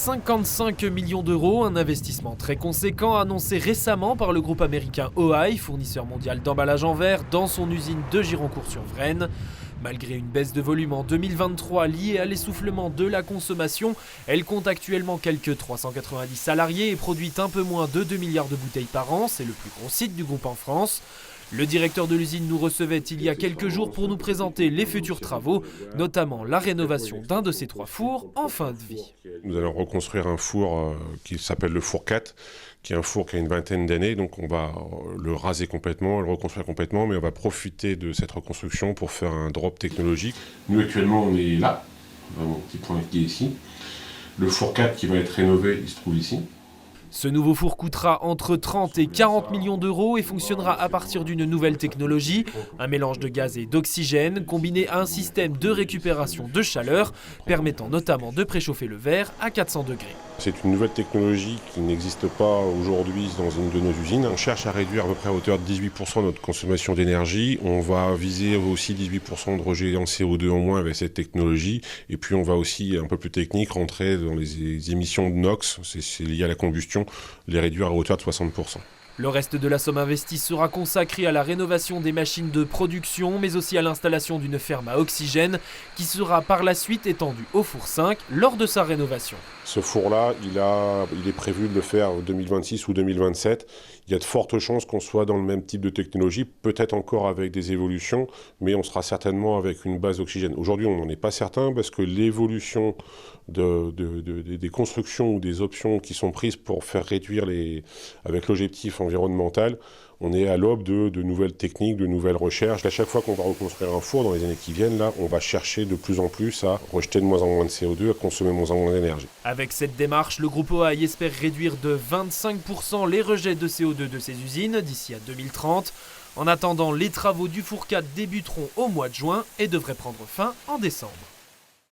55 millions d'euros, un investissement très conséquent annoncé récemment par le groupe américain O-I, fournisseur mondial d'emballage en verre, dans son usine de Gironcourt-sur-Vraine. Malgré une baisse de volume en 2023 liée à l'essoufflement de la consommation, elle compte actuellement quelques 390 salariés et produit un peu moins de 2 milliards de bouteilles par an. C'est le plus gros site du groupe en France. Le directeur de l'usine nous recevait il y a quelques jours pour nous présenter les futurs travaux, notamment la rénovation d'un de ces 3 fours en fin de vie. Nous allons reconstruire un four qui s'appelle le four 4, qui est un four qui a une vingtaine d'années, donc on va le raser complètement, le reconstruire complètement, mais on va profiter de cette reconstruction pour faire un drop technologique. Nous actuellement on est là, on a mon petit point qui est ici. Le four 4 qui va être rénové, il se trouve ici. Ce nouveau four coûtera entre 30 et 40 millions d'euros et fonctionnera à partir d'une nouvelle technologie, un mélange de gaz et d'oxygène combiné à un système de récupération de chaleur permettant notamment de préchauffer le verre à 400 degrés. C'est une nouvelle technologie qui n'existe pas aujourd'hui dans une de nos usines. On cherche à réduire à peu près à hauteur de 18% notre consommation d'énergie. On va viser aussi 18% de rejet en CO2 en moins avec cette technologie. Et puis on va aussi, un peu plus technique, rentrer dans les émissions de NOx, c'est lié à la combustion, les réduire à hauteur de 60%. Le reste de la somme investie sera consacré à la rénovation des machines de production, mais aussi à l'installation d'une ferme à oxygène qui sera par la suite étendue au four 5 lors de sa rénovation. Ce four-là, il est prévu de le faire en 2026 ou 2027. Il y a de fortes chances qu'on soit dans le même type de technologie, peut-être encore avec des évolutions, mais on sera certainement avec une base oxygène. Aujourd'hui, on n'en est pas certain parce que l'évolution des constructions ou des options qui sont prises pour faire réduire avec l'objectif environnemental, on est à l'aube de nouvelles techniques, de nouvelles recherches. À chaque fois qu'on va reconstruire un four dans les années qui viennent, là, on va chercher de plus en plus à rejeter de moins en moins de CO2, à consommer de moins en moins d'énergie. Avec cette démarche, le groupe O-I espère réduire de 25% les rejets de CO2 de ses usines d'ici à 2030. En attendant, les travaux du four 4 débuteront au mois de juin et devraient prendre fin en décembre.